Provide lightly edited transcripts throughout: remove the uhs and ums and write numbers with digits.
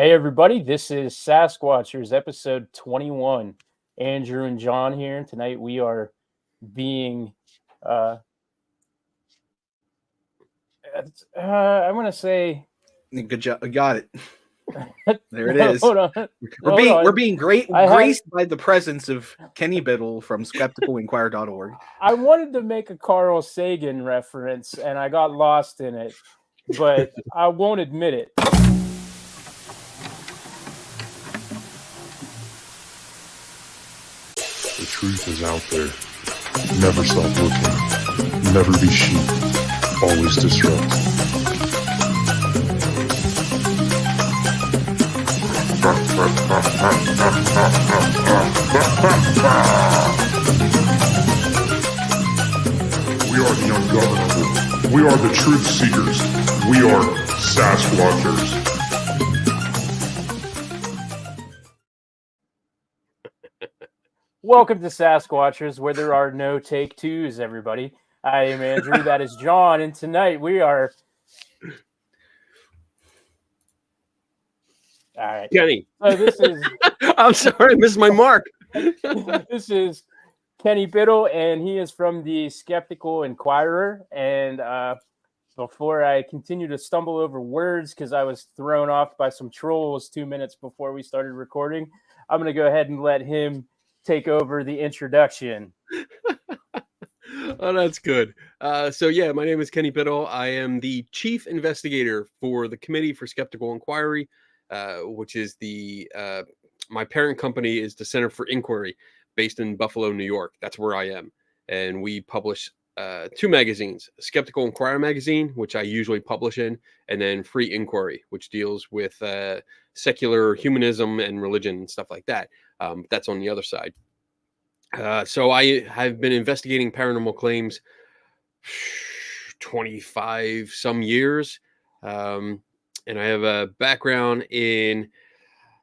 Hey everybody, this is Sasquatchers episode 21. Andrew and John here. Tonight we are being uh I want to say Good job. Got it. There it no, is. hold on. We're being I had graced by the presence of Kenny Biddle from skepticalinquirer.org. I wanted to make a Carl Sagan reference and I got lost in it, but I won't admit it. The truth is out there. Never stop looking. Never be sheep. Always disrupt. We are the ungovernable. We are the truth seekers. We are Sasquatchers. Welcome to Sasquatchers, where there are no take twos, everybody. I am Andrew, that is John, and tonight we are... All right. Kenny. So this is... I'm sorry, I missed my mark. This is Kenny Biddle, and he is from the Skeptical Inquirer. And before I continue to stumble over words, because I was thrown off by some trolls 2 minutes before we started recording, I'm going to go ahead and let him take over the introduction. Oh, that's good. So yeah, my name is Kenny Biddle. I am the chief investigator for the Committee for Skeptical Inquiry, which is the my parent company is the Center for Inquiry, based in Buffalo, New York. That's where I am, and we publish two magazines: Skeptical Inquirer magazine, which I usually publish in, and then Free Inquiry, which deals with secular humanism and religion and stuff like that. That's on the other side. So I have been investigating paranormal claims 25 some years. And I have a background in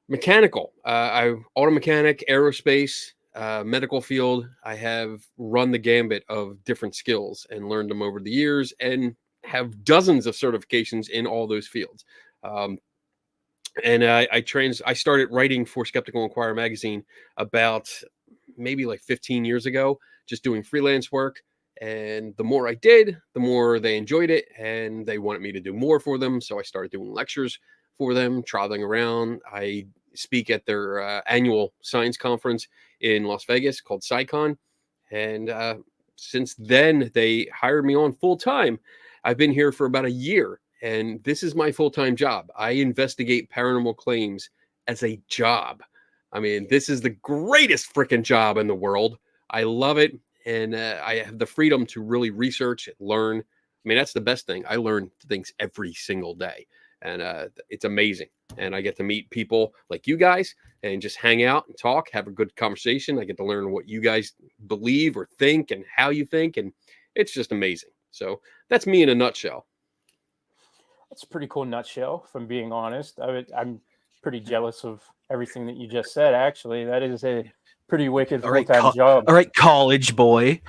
mechanical. I'm auto mechanic, aerospace, medical field. I have run the gambit of different skills and learned them over the years and have dozens of certifications in all those fields. And I started writing for Skeptical Inquirer magazine about maybe like 15 years ago, just doing freelance work. And the more I did, the more they enjoyed it, and they wanted me to do more for them. So I started doing lectures for them, traveling around. I speak at their annual science conference in Las Vegas called SciCon. And since then, they hired me on full time. I've been here for about a year. And this is my full-time job. I investigate paranormal claims as a job. I mean, this is the greatest freaking job in the world. I love it. And I have the freedom to really research, learn. I mean, that's the best thing. I learn things every single day. And it's amazing. And I get to meet people like you guys and just hang out and talk, have a good conversation. I get to learn what you guys believe or think and how you think. And it's just amazing. So that's me in a nutshell. That's a pretty cool nutshell, if I'm being honest. I'm pretty jealous of everything that you just said, actually. That is a pretty wicked full-time job. All right, college boy.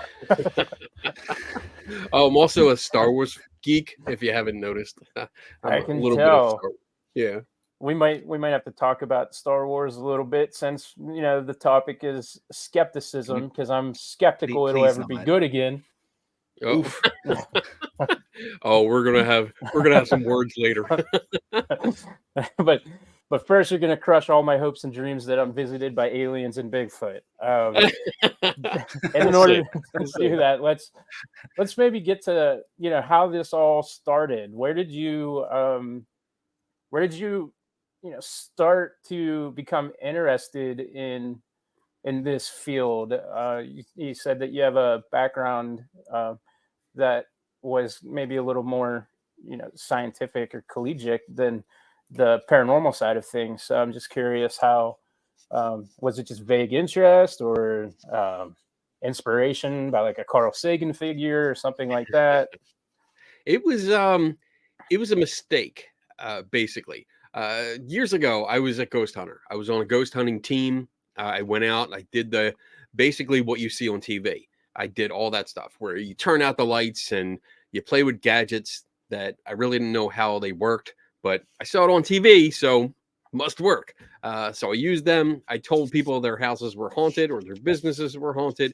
Oh, I'm also a Star Wars geek, if you haven't noticed. I can tell. Yeah. We might have to talk about Star Wars a little bit, since the topic is skepticism, because I'm skeptical it'll ever be good again. Oh. Oh, we're gonna have some words later. But first, you're gonna crush all my hopes and dreams that I'm visited by aliens and Bigfoot. And in order to do that, let's maybe get to how this all started. Where did you start to become interested in this field? You said that you have a background that was maybe a little more, scientific or collegiate than the paranormal side of things. So I'm just curious, how was it just vague interest or inspiration by like a Carl Sagan figure or something like that? It was a mistake, basically. Years ago, I was a ghost hunter. I was on a ghost hunting team. I went out and I did basically what you see on TV. I did all that stuff where you turn out the lights and you play with gadgets that I really didn't know how they worked, but I saw it on TV. So must work. So I used them. I told people their houses were haunted or their businesses were haunted.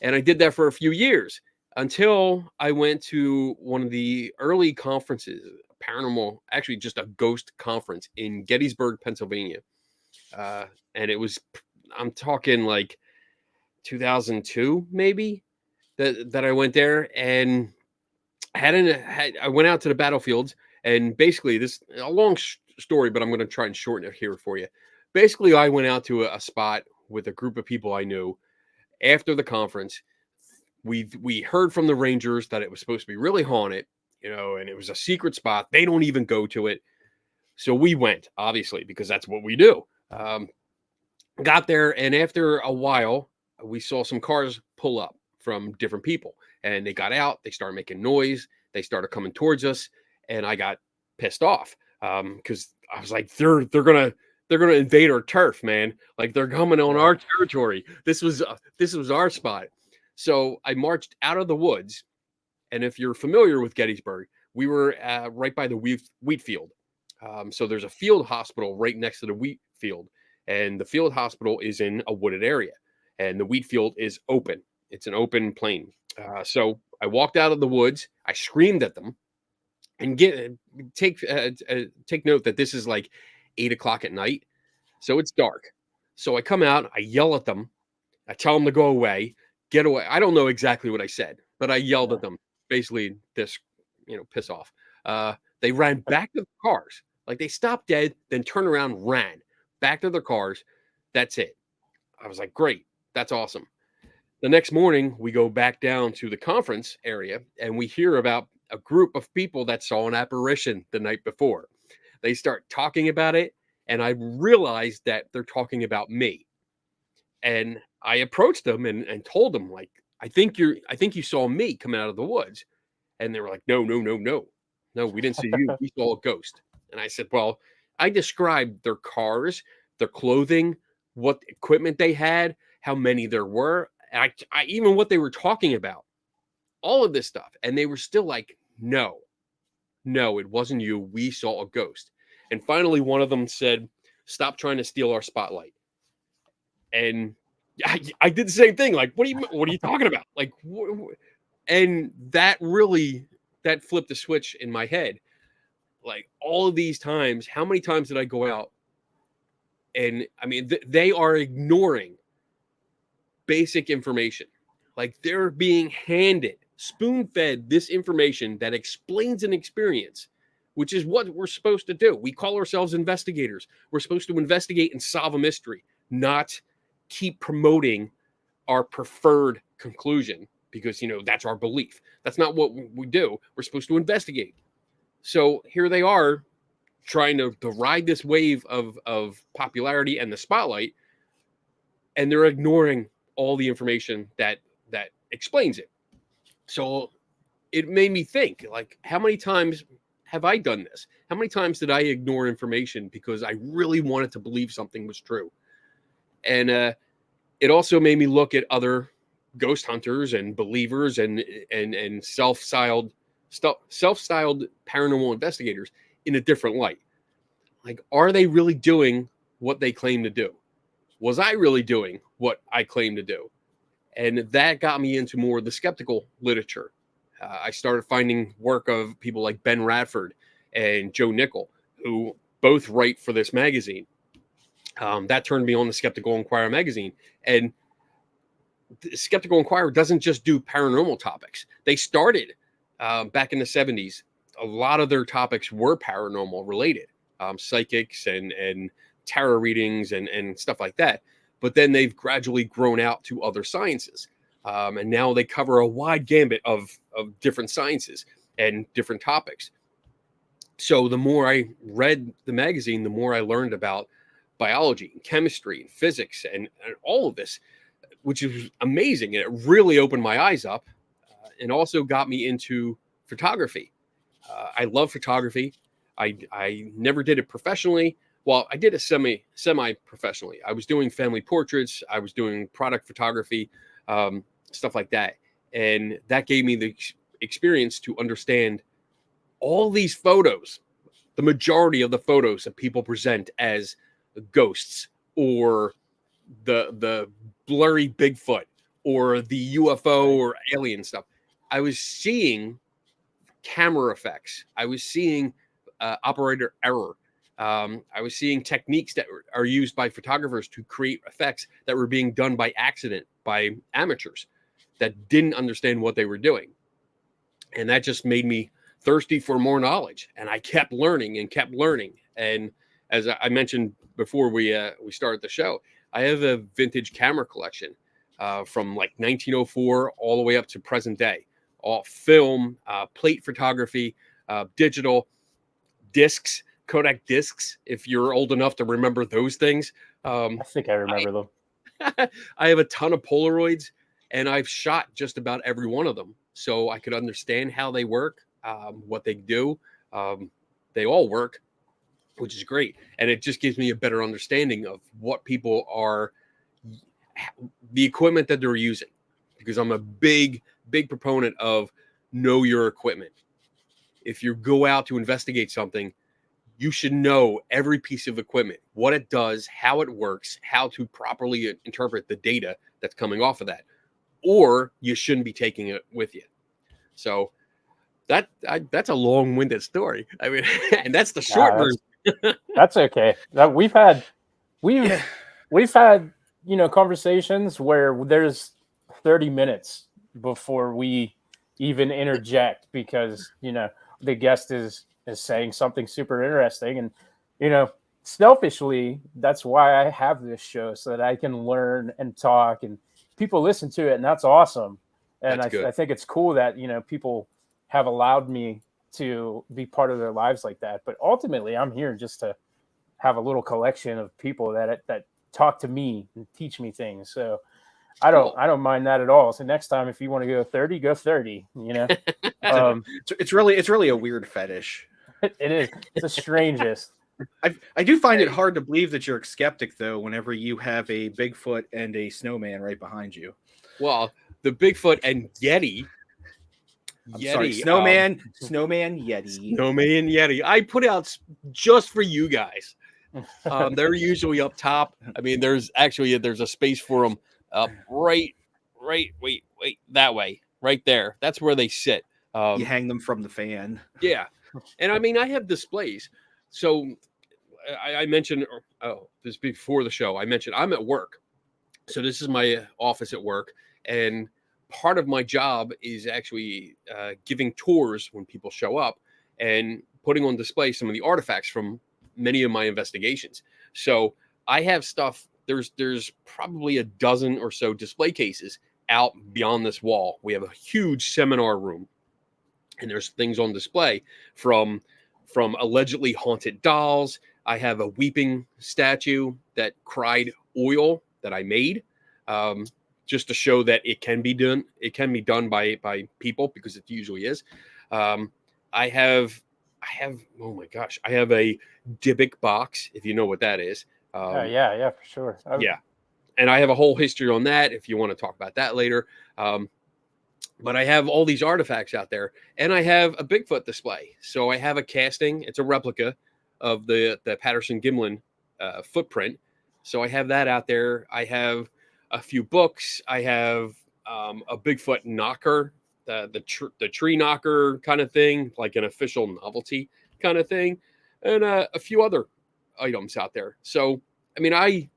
And I did that for a few years until I went to one of the early conferences, paranormal, actually just a ghost conference in Gettysburg, Pennsylvania. And it was, I'm talking like 2002, maybe that I went there, and I went out to the battlefields, and basically this a long story, but I'm going to try and shorten it here for you. Basically, I went out to a spot with a group of people I knew after the conference. We heard from the Rangers that it was supposed to be really haunted, and it was a secret spot. They don't even go to it. So we went, obviously, because that's what we do. Got there, and after a while, we saw some cars pull up from different people, and they got out. They started making noise. They started coming towards us, and I got pissed off because I was like, they're gonna invade our turf, man. Like, they're coming on our territory. This was our spot. So I marched out of the woods, and if you're familiar with Gettysburg, we were right by the wheat field. So there's a field hospital right next to the wheat field, and the field hospital is in a wooded area, and the wheat field is open. It's an open plain. So I walked out of the woods. I screamed at them, and take note that this is like 8 o'clock at night, so it's dark. So I come out, I yell at them, I tell them to go away, get away. I don't know exactly what I said, but I yelled at them, basically this, piss off. They ran back to the cars. Like, they stopped dead, then turned around, ran back to their cars. That's it. I was like, great. That's awesome. The next morning, we go back down to the conference area, and we hear about a group of people that saw an apparition the night before. They start talking about it, and I realized that they're talking about me. And I approached them and told them, like, I think you saw me coming out of the woods. And they were like, no, we didn't see you. We saw a ghost. And I said, well, I described their cars, their clothing, what equipment they had, how many there were, I even what they were talking about, all of this stuff. And they were still like, no, it wasn't you. We saw a ghost. And finally, one of them said, stop trying to steal our spotlight. And I did the same thing. Like, what are you talking about? Like, and that flipped a switch in my head. Like, all of these times, how many times did I go out? And I mean, they are ignoring basic information. Like, they're being handed, spoon-fed this information that explains an experience, which is what we're supposed to do. We call ourselves investigators. We're supposed to investigate and solve a mystery, not keep promoting our preferred conclusion because, that's our belief. That's not what we do. We're supposed to investigate. So here they are trying to ride this wave of popularity and the spotlight, and they're ignoring all the information that explains it. So it made me think, like, how many times have I done this? How many times did I ignore information because I really wanted to believe something was true? And it also made me look at other ghost hunters and believers and self-styled paranormal investigators in a different light. Like, are they really doing what they claim to do? Was I really doing what I claim to do? And that got me into more of the skeptical literature. I started finding work of people like Ben Radford and Joe Nickel, who both write for this magazine. That turned me on to Skeptical Inquirer magazine. And the Skeptical Inquirer doesn't just do paranormal topics. They started back in the 70s. A lot of their topics were paranormal related, psychics and tarot readings and stuff like that. But then they've gradually grown out to other sciences. And now they cover a wide gambit of different sciences and different topics. So the more I read the magazine, the more I learned about biology and chemistry and physics and all of this, which is amazing. And it really opened my eyes up and also got me into photography. I love photography. I never did it professionally. Well, I did it semi-professionally. I was doing family portraits. I was doing product photography, stuff like that. And that gave me the experience to understand all these photos, the majority of the photos that people present as ghosts or the blurry Bigfoot or the UFO or alien stuff, I was seeing camera effects. I was seeing operator error. I was seeing techniques that are used by photographers to create effects that were being done by accident by amateurs that didn't understand what they were doing. And that just made me thirsty for more knowledge. And I kept learning and kept learning. And as I mentioned before we started the show, I have a vintage camera collection from like 1904 all the way up to present day. All film, plate photography, digital, discs, Kodak discs, if you're old enough to remember those things. I think I remember them. I have a ton of Polaroids, and I've shot just about every one of them, so I could understand how they work, what they do. They all work, which is great, and it just gives me a better understanding of what people are, the equipment that they're using, because I'm a big proponent of know your equipment. If you go out to investigate something, you should know every piece of equipment, what it does, how it works, how to properly interpret the data that's coming off of that, or you shouldn't be taking it with you. So that's a long-winded story. I mean, and that's the short version. That's okay. We've had conversations where there's 30 minutes before we even interject because the guest is saying something super interesting, and selfishly, that's why I have this show, so that I can learn and talk, and people listen to it, and that's awesome. And I think it's cool that people have allowed me to be part of their lives like that. But ultimately, I'm here just to have a little collection of people that talk to me and teach me things. So I don't mind that at all. So next time, if you want to go 30, go 30. It's really a weird fetish. It is. It's the strangest. I do find it hard to believe that you're a skeptic, though, whenever you have a Bigfoot and a snowman right behind you. Well, the Bigfoot and Yeti. Sorry, snowman, Yeti. Snowman, Yeti. I put out just for you guys. They're usually up top. I mean, there's a space for them up right. Wait, that way, right there. That's where they sit. You hang them from the fan. Yeah. And I mean, I have displays. So I mentioned, this before the show, I mentioned I'm at work. So this is my office at work. And part of my job is actually giving tours when people show up and putting on display some of the artifacts from many of my investigations. So I have stuff, there's probably a dozen or so display cases out beyond this wall. We have a huge seminar room. And there's things on display from allegedly haunted dolls. I have a weeping statue that cried oil that I made, just to show that it can be done. It can be done by people, because it usually is. I have oh my gosh, I have a Dybbuk box, if you know what that is. Yeah, for sure. Yeah, and I have a whole history on that if you want to talk about that later. But I have all these artifacts out there, and I have a Bigfoot display. So I have a casting. It's a replica of the Patterson Gimlin footprint. So I have that out there. I have a few books. I have a Bigfoot knocker, the tree knocker kind of thing, like an official novelty kind of thing, and a few other items out there. So, I mean,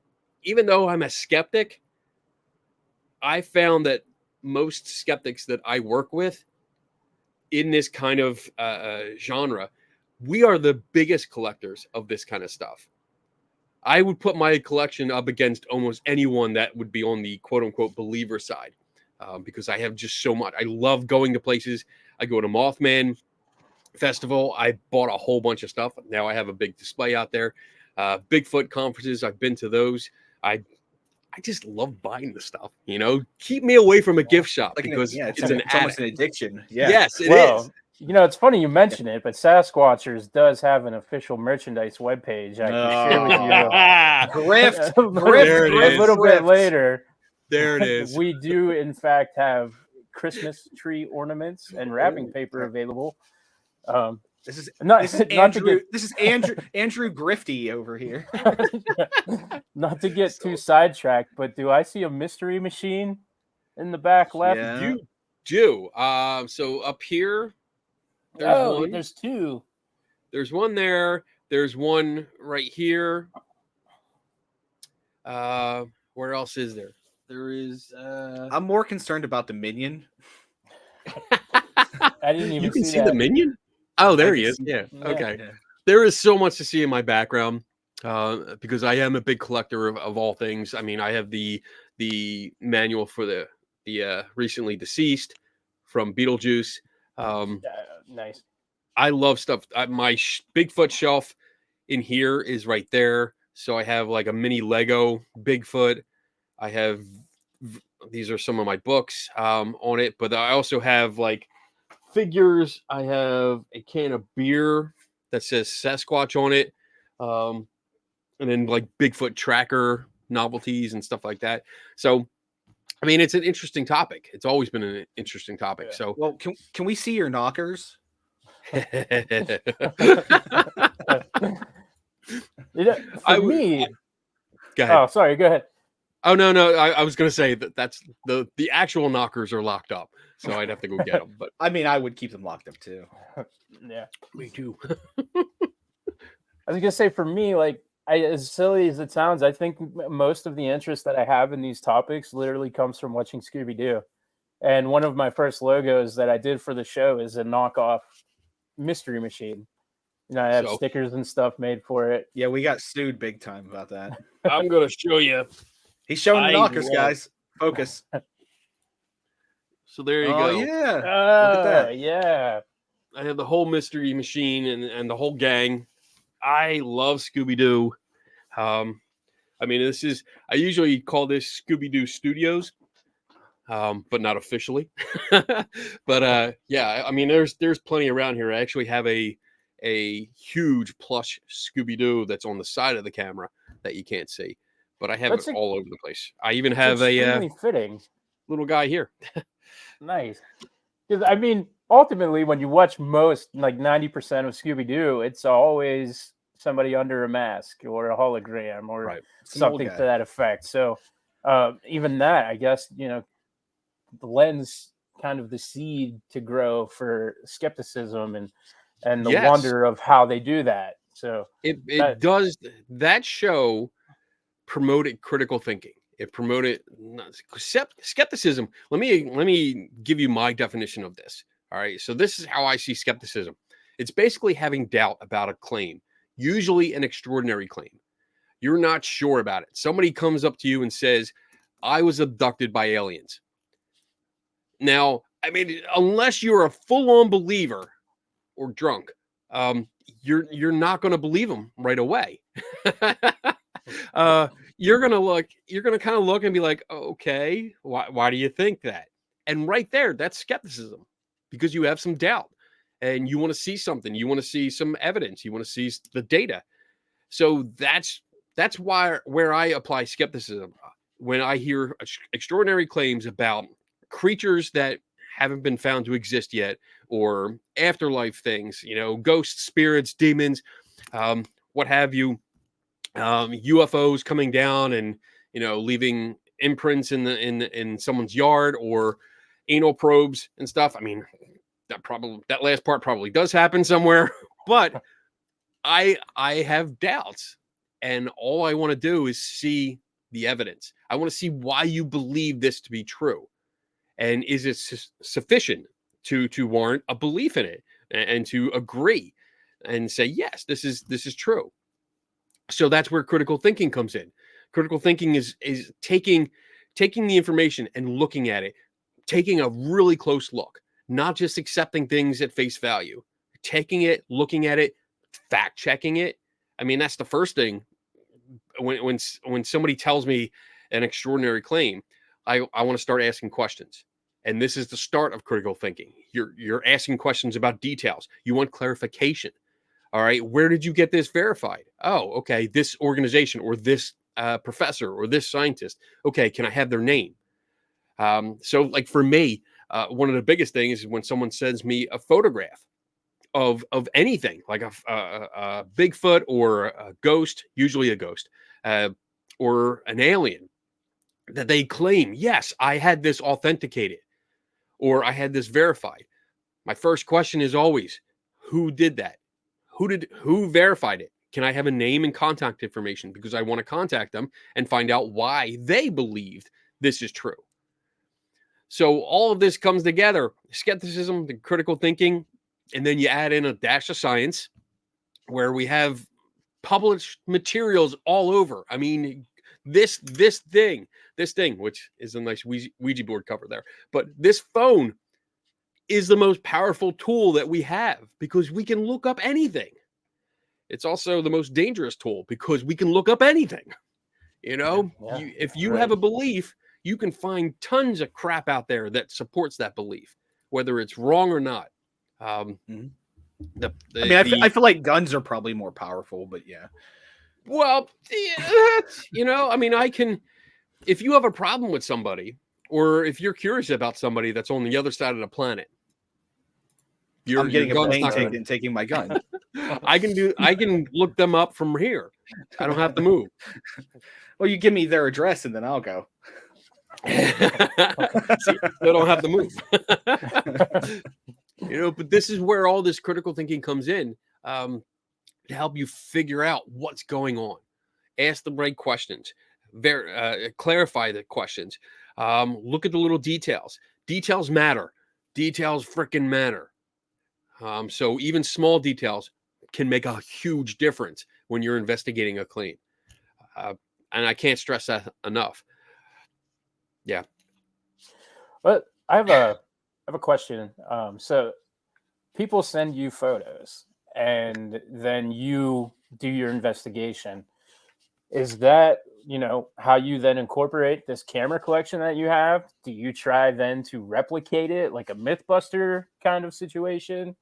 even though I'm a skeptic, I found that most skeptics that I work with in this kind of genre, we are the biggest collectors of this kind of stuff. I would put my collection up against almost anyone that would be on the quote unquote believer side, because I have just so much. I love going to places. I go to Mothman Festival. I bought a whole bunch of stuff. Now I have a big display out there. Bigfoot conferences, I've been to those. I just love buying the stuff, keep me away from a gift shop, because it's almost an addiction. Yeah. Yes, it is. It's funny you mention it, but Sasquatchers does have an official merchandise webpage I can share with you. Grift, a little bit later. There it is. We do, in fact, have Christmas tree ornaments and wrapping paper available. This is Not, this is not to Andrew. get This is Andrew Grifty over here. not to get too So- sidetracked, but do I see a mystery machine in the back left? Yeah. You do. So up here, there's one. There's two. There's one there. There's one right here. Where else is there? There is. I'm more concerned about the minion. I didn't even You can see that. the minion. Oh, there he can is. see- Yeah. Yeah. Okay. Yeah. There is so much to see in my background because I am a big collector of all things. I mean, I have the manual for the recently deceased from Beetlejuice. Nice. I love stuff. My Bigfoot shelf in here is right there. So I have like a mini Lego Bigfoot. I have these are some of my books on it, but I also have like figures. I have a can of beer that says Sasquatch on it, and then like Bigfoot tracker novelties and stuff like that. So, I mean, it's an interesting topic. It's always been an interesting topic. Yeah. So, Well, can we see your knockers? For me. Go ahead. Oh, sorry. Go ahead. Oh no, I was gonna say that's the actual knockers are locked up, so I'd have to go get them. But I mean, I would keep them locked up too. Yeah. me too. I was gonna say for me, like, as silly as it sounds, I think most of the interest that I have in these topics literally comes from watching Scooby Doo. And one of my first logos that I did for the show is a knockoff mystery machine. You know, I have So- stickers and stuff made for it. Yeah, we got sued big time about that. I'm gonna show you. He's showing the I knockers, love- guys. Focus. So there you Oh go. yeah. Oh, that. yeah. I have the whole mystery machine and the whole gang. I love Scooby Doo. I mean, I usually call this Scooby Doo Studios, but not officially. But yeah, I mean, there's plenty around here. I actually have a huge plush Scooby Doo that's on the side of the camera that you can't see, but I have That's it all over the place. I even It's have a extremely fitting. little guy here. Nice. Because I mean, ultimately, when you watch most, like 90% of Scooby Doo, it's always somebody under a mask or a hologram or Right. Some old something guy. to that effect. So even that, I guess, lends kind of the seed to grow for skepticism and the Yes. wonder of how they do that. So It That- does. That show promoted critical thinking. It promoted skepticism. Let me give you my definition of this. All right. So this is how I see skepticism. It's basically having doubt about a claim, usually an extraordinary claim. You're not sure about it. Somebody comes up to you and says, "I was abducted by aliens." Now, I mean, unless you're a full-on believer or drunk, you're not going to believe them right away. You're gonna kind of look and be like, okay, why do you think that? And right there, that's skepticism, because you have some doubt and you want to see something, you want to see some evidence, you want to see the data. So that's where I apply skepticism when I hear extraordinary claims about creatures that haven't been found to exist yet, or afterlife things, ghosts, spirits, demons, what have you, UFOs coming down and leaving imprints in someone's yard, or anal probes and stuff. I mean, that last part probably does happen somewhere, but I have doubts, and all I want to do is see the evidence. I want to see why you believe this to be true, and is it sufficient to warrant a belief in it, and to agree and say, yes, this is true. So that's where critical thinking comes in. Critical thinking is taking the information and looking at it, taking a really close look, not just accepting things at face value, taking it, looking at it, fact checking it. I mean, that's the first thing. When somebody tells me an extraordinary claim, I want to start asking questions. And this is the start of critical thinking. You're asking questions about details. You want clarification. All right, where did you get this verified? Oh, okay, this organization, or this professor, or this scientist. Okay, can I have their name? So like for me, one of the biggest things is when someone sends me a photograph of anything, like a Bigfoot or a ghost, usually a ghost, or an alien, that they claim, yes, I had this authenticated or I had this verified. My first question is always, who did that? Who verified it? Can I have a name and contact information? Because I want to contact them and find out why they believed this is true. So all of this comes together: skepticism, the critical thinking, and then you add in a dash of science, where we have published materials all over. I mean, this thing, which is a nice Ouija board cover there, but this phone is the most powerful tool that we have because we can look up anything. It's also the most dangerous tool because we can look up anything. You know, if you have a belief, you can find tons of crap out there that supports that belief, whether it's wrong or not. I feel like guns are probably more powerful, but yeah. Well, you know, I mean, if you have a problem with somebody, or if you're curious about somebody that's on the other side of the planet, I'm getting a plane ticket and taking my gun. I can look them up from here. I don't have to move. Well, you give me their address and then I'll go. See, they don't have to move. You know, but this is where all this critical thinking comes in, to help you figure out what's going on. Ask the right questions. Clarify the questions. Look at the little details. Details matter. Details freaking matter. So even small details can make a huge difference when you're investigating a claim. And I can't stress that enough. Yeah. But I have a question. So people send you photos and then you do your investigation. Is that, you know, how you then incorporate this camera collection that you have? Do you try then to replicate it like a Mythbuster kind of situation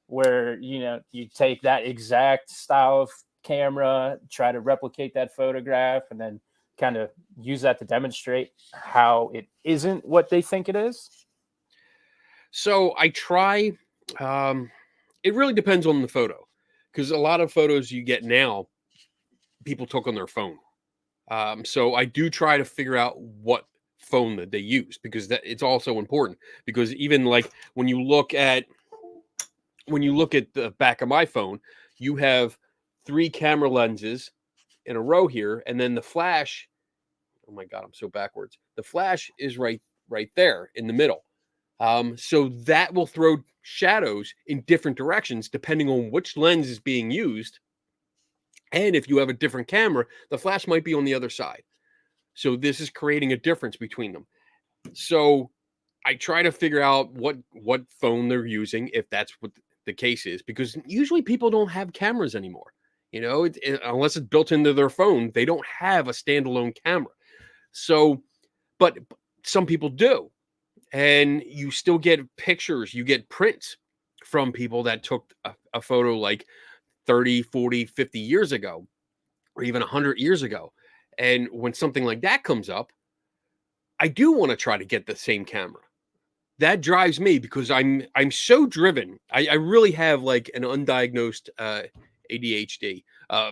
where, you know, you take that exact style of camera, try to replicate that photograph, and then kind of use that to demonstrate how it isn't what they think it is? So I try, it really depends on the photo, because a lot of photos you get now, people took on their phone. So I do try to figure out what phone that they use, because that it's also important, because even like when you look at the back of my phone, you have 3 camera lenses in a row here, and then the flash, oh my God, I'm so backwards. The flash is right there in the middle. So that will throw shadows in different directions depending on which lens is being used. And if you have a different camera, the flash might be on the other side. So this is creating a difference between them. So I try to figure out what phone they're using, if that's what the case is, because usually people don't have cameras anymore. You know, unless it's built into their phone, they don't have a standalone camera. So, but some people do. And you still get pictures, you get prints from people that took a photo like 30, 40, 50 years ago, or even 100 years ago. And when something like that comes up, I do want to try to get the same camera. That drives me because I'm so driven. I really have like an undiagnosed ADHD,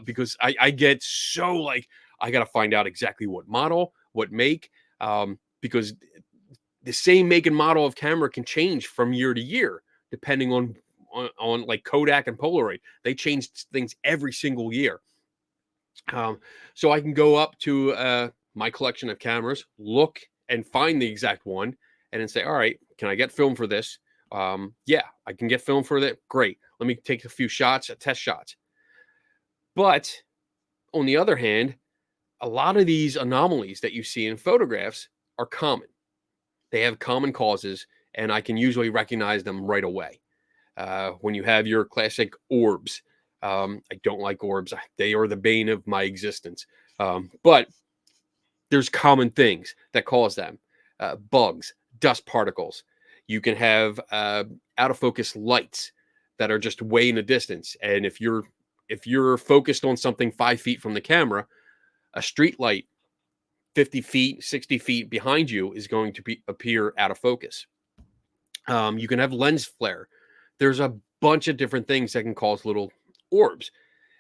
because I get so like, I got to find out exactly what model, what make, because the same make and model of camera can change from year to year, depending on like Kodak and Polaroid. They change things every single year. So I can go up to my collection of cameras, look and find the exact one, and then say, all right, can I get film for this? Yeah, I can get film for that. Great. Let me take a few shots, test shots. But on the other hand, a lot of these anomalies that you see in photographs are common. They have common causes, and I can usually recognize them right away. When you have your classic orbs, I don't like orbs. They are the bane of my existence. But there's common things that cause them. Bugs, dust particles. You can have out of focus lights that are just way in the distance. And if you're focused on something 5 feet from the camera, a street light 50 feet, 60 feet behind you is going to appear out of focus. You can have lens flare. There's a bunch of different things that can cause little orbs.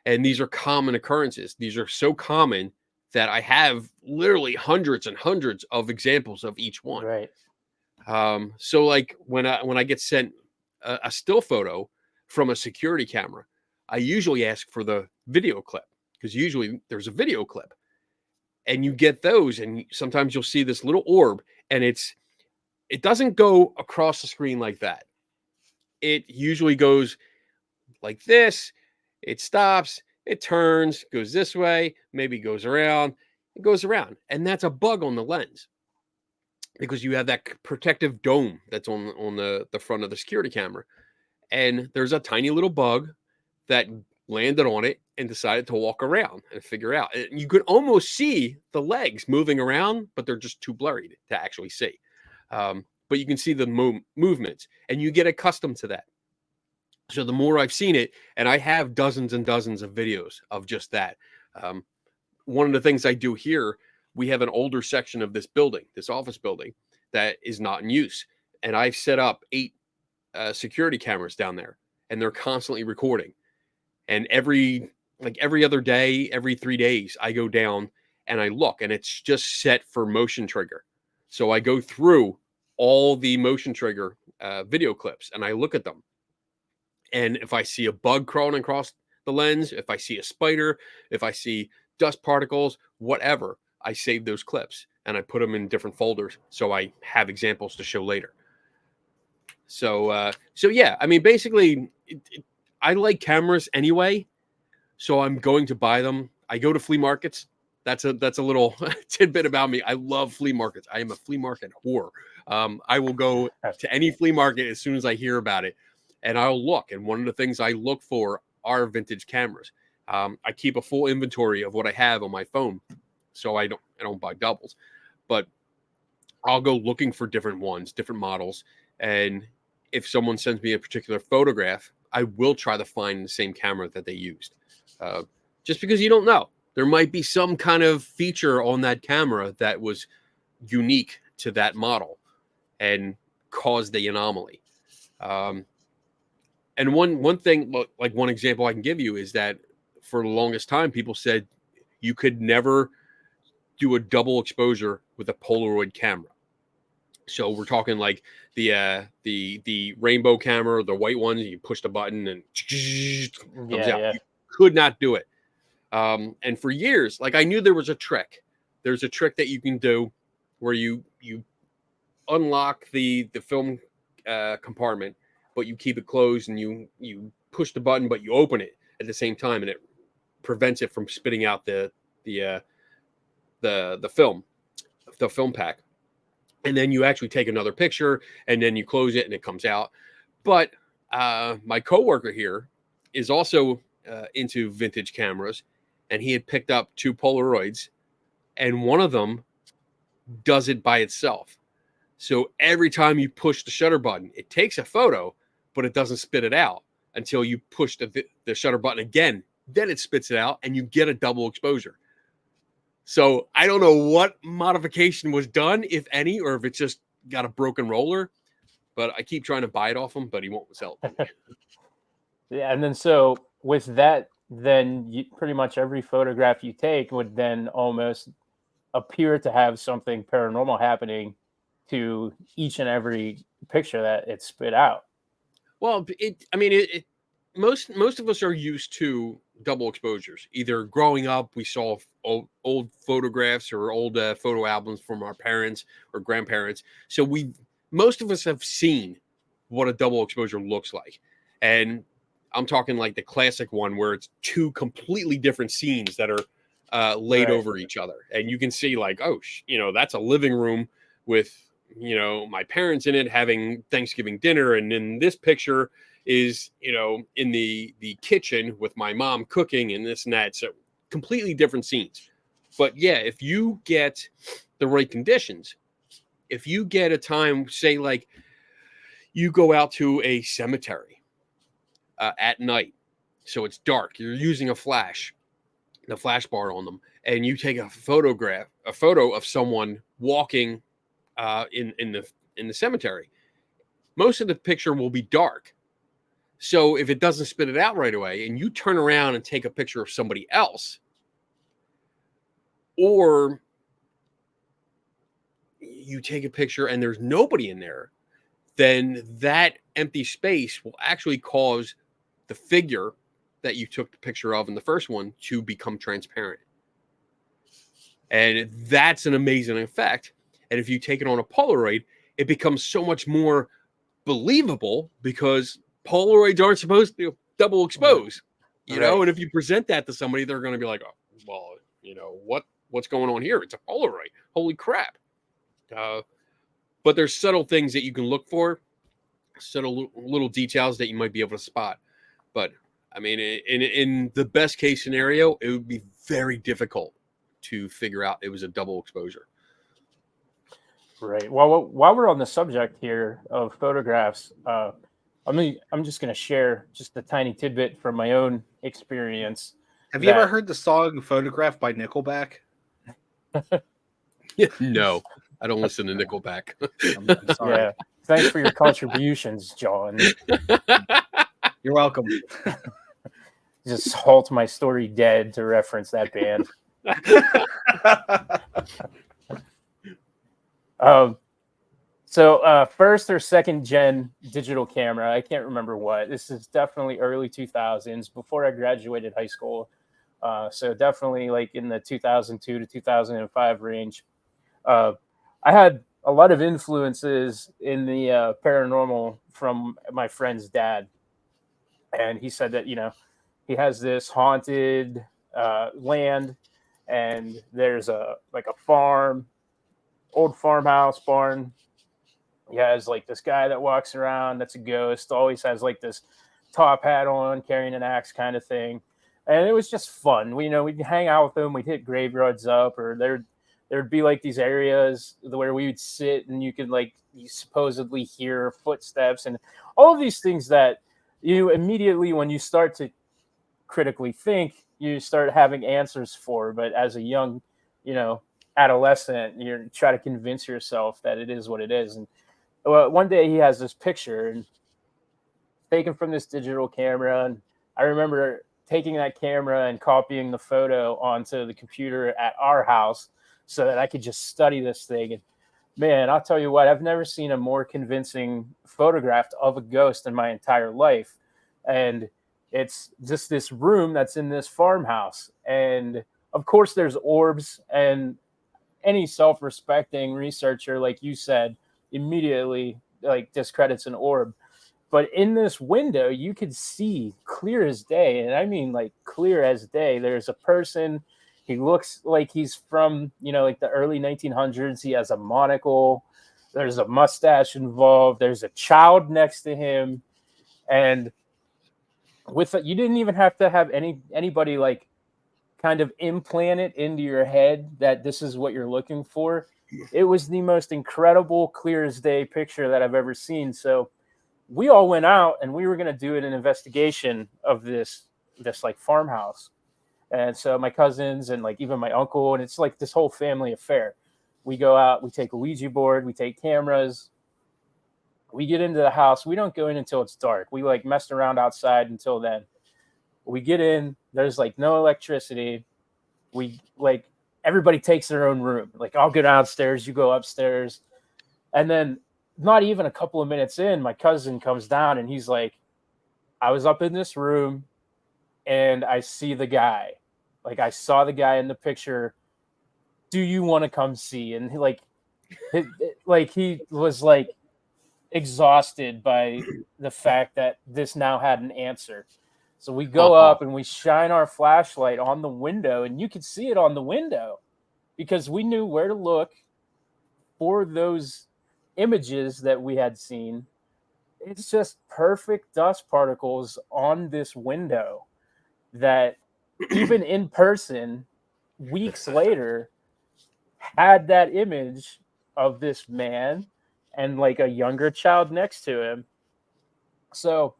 And these are common occurrences. These are so common that I have literally hundreds and hundreds of examples of each one. Right. So like when I get sent a still photo from a security camera, I usually ask for the video clip, because usually there's a video clip, and you get those, and sometimes you'll see this little orb, and it doesn't go across the screen like that. It usually goes like this. It stops, it turns, goes this way, maybe goes around, it goes around. And that's a bug on the lens, because you have that protective dome that's on the front of the security camera. And there's a tiny little bug that landed on it and decided to walk around and figure out. And you could almost see the legs moving around, but they're just too blurry to actually see. But you can see the movements, and you get accustomed to that. So the more I've seen it, and I have dozens and dozens of videos of just that. One of the things I do here, we have an older section of this building, this office building, that is not in use. And I've set up 8 security cameras down there, and they're constantly recording. And every other day, every 3 days, I go down and I look, and it's just set for motion trigger. So I go through all the motion trigger video clips, and I look at them. And if I see a bug crawling across the lens, if I see a spider, if I see dust particles, whatever, I save those clips and I put them in different folders so I have examples to show later. So yeah, I mean, basically, I like cameras anyway, so I'm going to buy them. I go to flea markets. That's a little tidbit about me. I love flea markets. I am a flea market whore. I will go to any flea market as soon as I hear about it, and I'll look. And one of the things I look for are vintage cameras. I keep a full inventory of what I have on my phone, so I don't buy doubles. But I'll go looking for different ones, different models, and if someone sends me a particular photograph, I will try to find the same camera that they used. Just because you don't know. There might be some kind of feature on that camera that was unique to that model and caused the anomaly. And one thing, like one example I can give you, is that for the longest time, people said you could never do a double exposure with a Polaroid camera. So we're talking like the rainbow camera, the white ones. You push the button and comes out. Yeah. You could not do it. And for years, like, I knew there was a trick. There's a trick that you can do where you unlock the film compartment, but you keep it closed, and you push the button, but you open it at the same time, and it prevents it from spitting out the film pack. And then you actually take another picture, and then you close it, and it comes out. But my coworker here is also into vintage cameras, and he had picked up 2 Polaroids, and one of them does it by itself. So every time you push the shutter button, it takes a photo, but it doesn't spit it out until you push the shutter button again. Then it spits it out, and you get a double exposure. So I don't know what modification was done, if any, or if it's just got a broken roller. But I keep trying to buy it off him, but he won't sell it. Yeah, and then so with that, then pretty much every photograph you take would then almost appear to have something paranormal happening to each and every picture that it spit out. Well, most of us are used to double exposures. Either growing up, we saw old photographs or old photo albums from our parents or grandparents. So most of us have seen what a double exposure looks like. And I'm talking like the classic one where it's 2 completely different scenes that are laid over each other. And you can see like, oh, that's a living room with, my parents in it having Thanksgiving dinner. And then this picture is, in the kitchen with my mom cooking and this and that. So completely different scenes. But yeah, if you get the right conditions, if you get a time, say like you go out to a cemetery at night, so it's dark, you're using a flash, the flash bar on them, and you take a photo of someone walking in the cemetery, most of the picture will be dark. So if it doesn't spit it out right away and you turn around and take a picture of somebody else, or you take a picture and there's nobody in there, then that empty space will actually cause the figure that you took the picture of in the first one to become transparent. And that's an amazing effect. And if you take it on a Polaroid, it becomes so much more believable because Polaroids aren't supposed to double expose, you know. And if you present that to somebody, they're going to be like, "Oh, well, you know what's going on here? It's a Polaroid. Holy crap!" But there's subtle things that you can look for, subtle little details that you might be able to spot. But I mean, in the best case scenario, it would be very difficult to figure out it was a double exposure. Right. Well, while we're on the subject here of photographs, I'm just going to share just a tiny tidbit from my own experience. Have you ever heard the song "Photograph" by Nickelback? No, I don't listen to Nickelback. I'm sorry. Yeah. Thanks for your contributions, John. You're welcome. Just halt my story dead to reference that band. So first or second gen digital camera, I can't remember what. This is definitely early 2000s, before I graduated high school. So definitely like in the 2002 to 2005 range. I had a lot of influences in the paranormal from my friend's dad. And he said that, you know, he has this haunted land, and there's a farm, old farmhouse barn. He has like this guy that walks around that's a ghost, always has like this top hat on, carrying an axe kind of thing. And it was just fun. We'd hang out with him, we'd hit graveyards up, or there'd be like these areas where we would sit and you could you supposedly hear footsteps and all of these things that you immediately, when you start to critically think, you start having answers for. But as a young, adolescent, you try to convince yourself that it is what it is. And one day he has this picture and taken from this digital camera, and I remember taking that camera and copying the photo onto the computer at our house so that I could just study this thing. And man, I'll tell you what, I've never seen a more convincing photograph of a ghost in my entire life. And it's just this room that's in this farmhouse. And of course there's orbs, and any self-respecting researcher, like you said, immediately discredits an orb. But in this window, you could see clear as day, and I mean clear as day. There's a person. He looks like he's from the early 1900s. He has a monocle. There's a mustache involved. There's a child next to him, and you didn't even have to have anybody kind of implant it into your head that this is what you're looking for. It was the most incredible, clear as day picture that I've ever seen. So we all went out and we were going to do an investigation of this farmhouse. And so my cousins and even my uncle, and it's this whole family affair. We go out, we take a Ouija board, we take cameras, we get into the house. We don't go in until it's dark. We messed around outside until then. We get in, there's no electricity. We everybody takes their own room. I'll go downstairs, you go upstairs. And then not even a couple of minutes in, my cousin comes down and he's like, I was up in this room and I see the guy. I saw the guy in the picture. Do you want to come see? And he was exhausted by the fact that this now had an answer. So we go up and we shine our flashlight on the window, and you could see it on the window because we knew where to look for those images that we had seen. It's just perfect dust particles on this window that even in person, weeks later, had that image of this man and a younger child next to him. So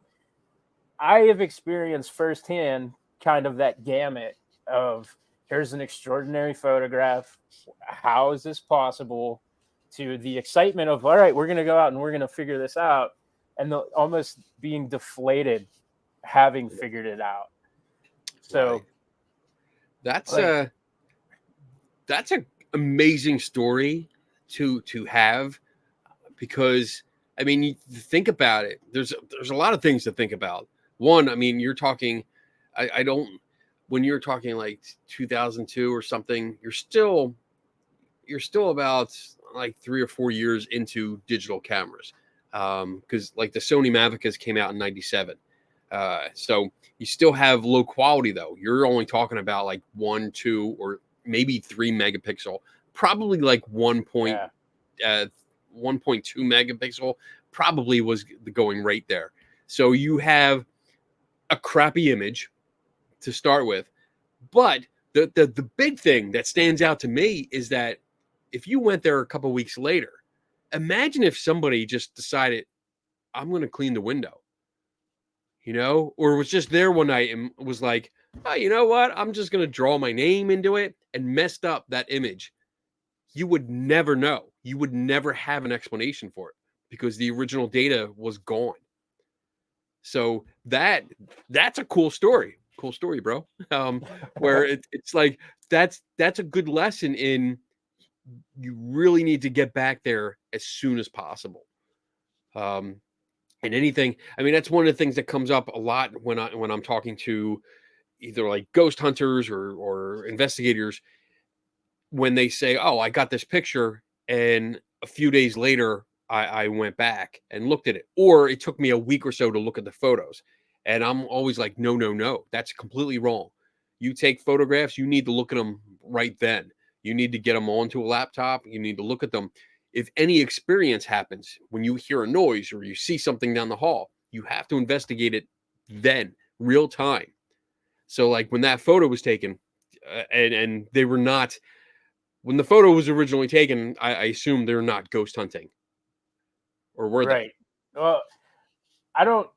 I have experienced firsthand kind of that gamut of here's an extraordinary photograph. How is this possible? To the excitement of, all right, we're going to go out and we're going to figure this out. And almost being deflated having figured it out. So Right. That's like, that's an amazing story to have, because I mean, you think about it. There's a lot of things to think about. One, I mean, you're talking. I don't. When you're talking like 2002 or something, you're still about like 3 or 4 years into digital cameras, because like the Sony Mavicas came out in '97. So you still have low quality though. You're only talking about like 1, 2, or maybe 3 megapixel, probably like yeah, 1.2 megapixel probably was the going rate there. So you have a crappy image to start with, but the big thing that stands out to me is that if you went there a couple weeks later, imagine if somebody just decided, I'm going to clean the window, or was just there one night and was like, oh, you know what? I'm just going to draw my name into it and messed up that image. You would never know. You would never have an explanation for it because the original data was gone. So that's a cool story. Cool story, bro. Where it's like that's a good lesson in, you really need to get back there as soon as possible. And anything, I mean, that's one of the things that comes up a lot when I'm talking to either like ghost hunters or investigators, when they say, oh, I got this picture, and a few days later I went back and looked at it, or it took me a week or so to look at the photos. And I'm always like, no, that's completely wrong. You take photographs, you need to look at them right then. You need to get them onto a laptop. You need to look at them. If any experience happens, when you hear a noise or you see something down the hall, you have to investigate it then, real time. So like when that photo was taken, and they were not, when the photo was originally taken, I assume they're not ghost hunting, or were they? right. Well, I don't,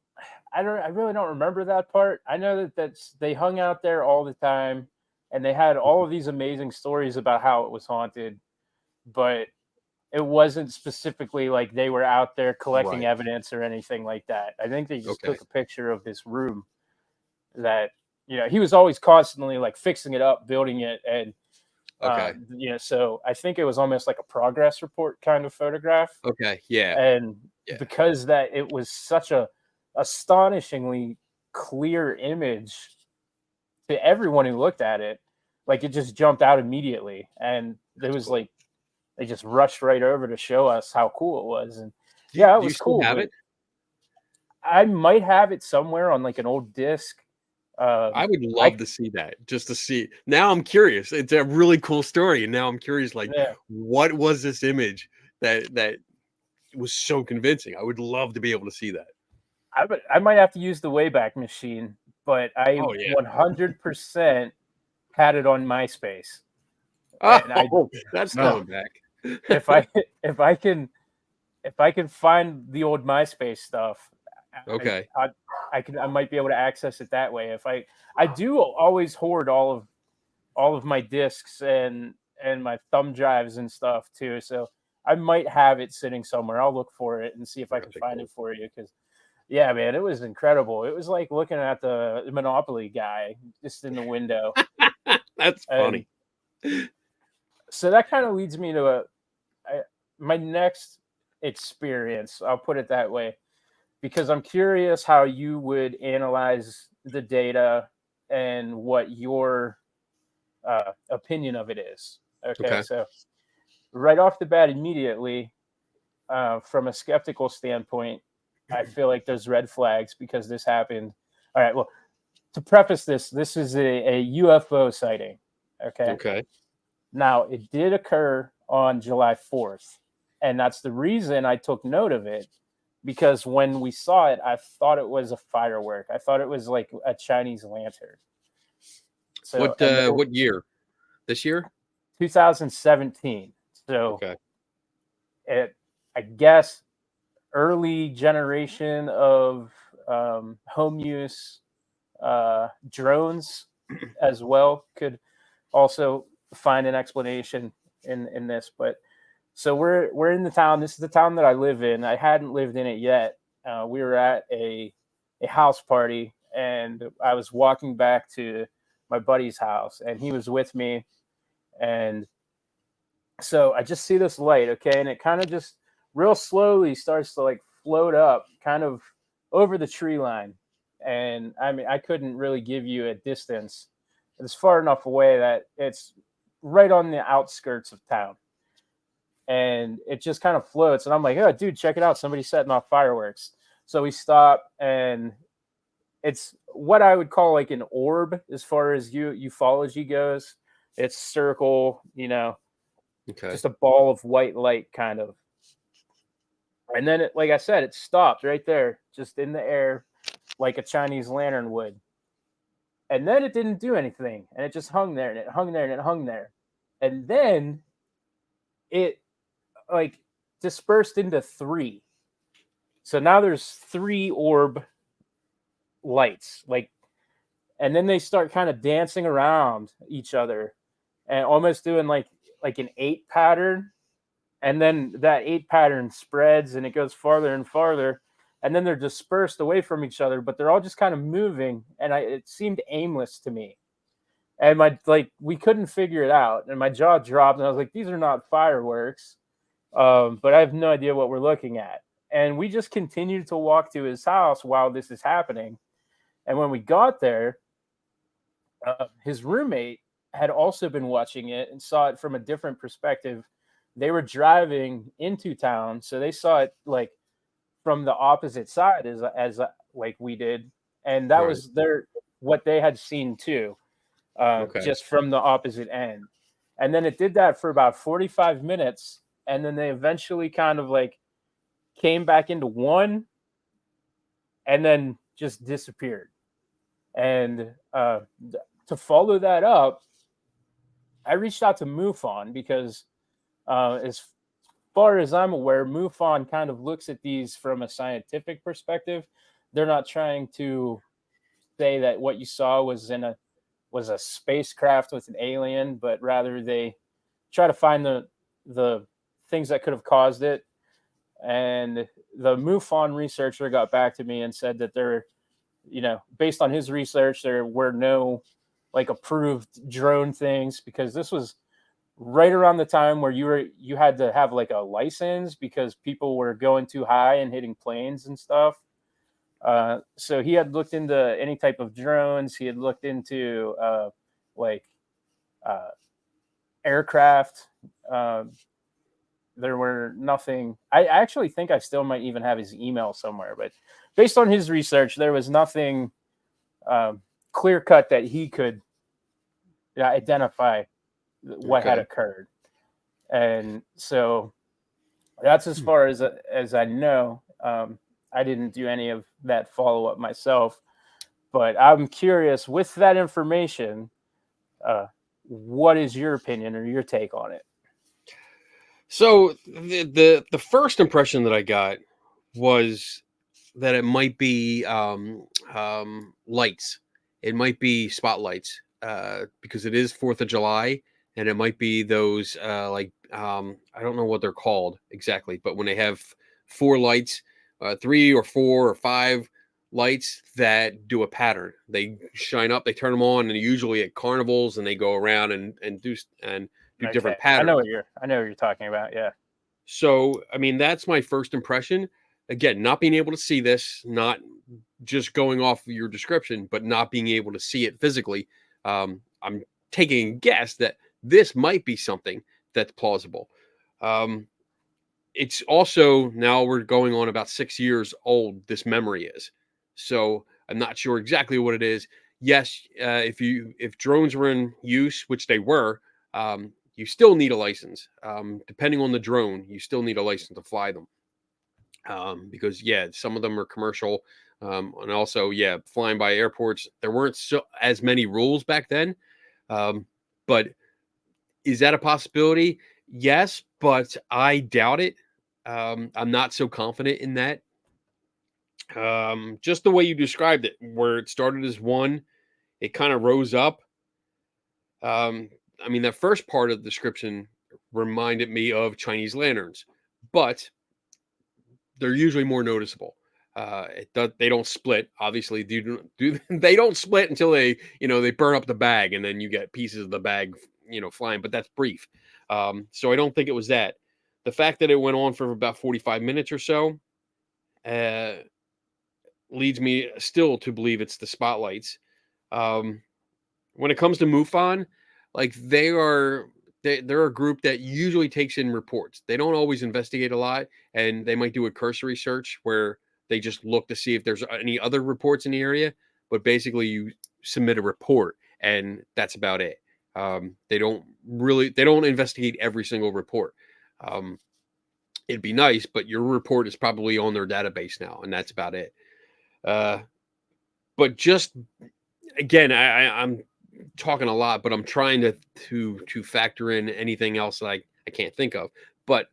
I really don't remember that part. I know that they hung out there all the time, and they had all of these amazing stories about how it was haunted, but it wasn't specifically like they were out there collecting Right. evidence or anything like that. I think they just Okay. took a picture of this room that, he was always constantly like fixing it up, building it, and Okay. so I think it was almost like a progress report kind of photograph. Okay. Yeah. And Yeah. because that it was such a astonishingly clear image to everyone who looked at it, like it just jumped out immediately, and it was cool. like they just rushed right over to show us how cool it was. And yeah, it Do you was still cool, have but it? I might have it somewhere on like an old disc. I would I love to see that, just to see. Now I'm curious. It's a really cool story, and now I'm curious. Like, Yeah, what was this image that was so convincing? I would love to be able to see that. I might have to use the Wayback Machine, but I Oh yeah. 100% had it on MySpace, and I Oh, that's so coming back. if I if I can if I can find the old MySpace stuff, Okay. I might be able to access it that way. If I do always hoard all of my discs and my thumb drives and stuff too. So I might have it sitting somewhere. I'll look for it and see if I can Very find cool. it for you. Because yeah, man, it was incredible. It was like looking at the Monopoly guy just in the window. That's And funny. so that kind of leads me to my next experience. I'll put it that way, because I'm curious how you would analyze the data and what your opinion of it is. Okay, Okay. so right off the bat, immediately, from a skeptical standpoint, I feel like there's red flags because this happened. All right, well, to preface this, this is a UFO sighting. Okay, Okay. now it did occur on July 4th, and that's the reason I took note of it, because when we saw it, I thought it was a firework. I thought it was like a Chinese lantern. So, and What year? This year? 2017. So, Okay. I guess early generation of home use drones as well could also find an explanation in this. But so we're in the town. This is the town that I live in. I hadn't lived in it yet. We were at a house party and I was walking back to my buddy's house, and he was with me, and so I just see this light, okay, and it kind of just real slowly starts to like float up, kind of over the tree line, and I mean I couldn't really give you a distance. It's far enough away that it's right on the outskirts of town, and it just kind of floats, and I'm like, oh, dude, check it out, somebody's setting off fireworks. So we stop, and it's what I would call like an orb as far as ufology goes. It's circle, Okay. just a ball of white light kind of. And then it, like I said, it stopped right there, just in the air, like a Chinese lantern would. And then it didn't do anything, and it just hung there, and it hung there, and it hung there. And then it like dispersed into three. So now there's three orb lights, like, and then they start kind of dancing around each other and almost doing like an 8 pattern, and then that 8 pattern spreads and it goes farther and farther, and then they're dispersed away from each other, but they're all just kind of moving, and it seemed aimless to me, and we couldn't figure it out, and my jaw dropped, and I was like, these are not fireworks, but I have no idea what we're looking at. And we just continued to walk to his house while this is happening. And when we got there, his roommate had also been watching it and saw it from a different perspective. They were driving into town, so they saw it like from the opposite side as like we did, and that Right. was what they had seen too, Okay. just from the opposite end. And then it did that for about 45 minutes, and then they eventually kind of like came back into one, and then just disappeared. And to follow that up, I reached out to MUFON because, as far as I'm aware, MUFON kind of looks at these from a scientific perspective. They're not trying to say that what you saw was a spacecraft with an alien, but rather they try to find the things that could have caused it. And the MUFON researcher got back to me and said that based on his research, there were no like approved drone things, because this was right around the time where you had to have like a license because people were going too high and hitting planes and stuff. So he had looked into any type of drones. He had looked into like aircraft. There were nothing. I actually think I still might even have his email somewhere, but based on his research, there was nothing clear cut that he could identify what had occurred. And so that's as far as I know. I didn't do any of that follow up myself, but I'm curious with that information. What is your opinion or your take on it? So the first impression that I got was that it might be lights. It might be spotlights because it is 4th of July, and it might be those I don't know what they're called exactly, but when they have 4 lights, 3 or 4 or 5 lights that do a pattern, they shine up, they turn them on, and usually at carnivals, and they go around and do different patterns. I know what you're talking about. Yeah. So, I mean, that's my first impression. Again, not being able to see this, not just going off of your description, but not being able to see it physically. I'm taking a guess that this might be something that's plausible. It's also, now we're going on about 6 years old, this memory is. So I'm not sure exactly what it is. Yes, if drones were in use, which they were, you still need a license. Depending on the drone, you still need a license to fly them. Because some of them are commercial. And also, flying by airports, there weren't as many rules back then. But is that a possibility? Yes, but I doubt it. I'm not so confident in that. Just the way you described it, where it started as one, it kind of rose up. I mean, that first part of the description reminded me of Chinese lanterns, but they're usually more noticeable. They don't split. Obviously, they don't split until they burn up the bag, and then you get pieces of the bag, flying. But that's brief. So I don't think it was that. The fact that it went on for about 45 minutes or so leads me still to believe it's the spotlights. When it comes to MUFON, like they're a group that usually takes in reports. They don't always investigate a lot, and they might do a cursory search where they just look to see if there's any other reports in the area. But basically, you submit a report, and that's about it. They don't investigate every single report. It'd be nice, but your report is probably on their database now, and that's about it. But just again, I'm talking a lot, but I'm trying to factor in anything else that I can't think of. But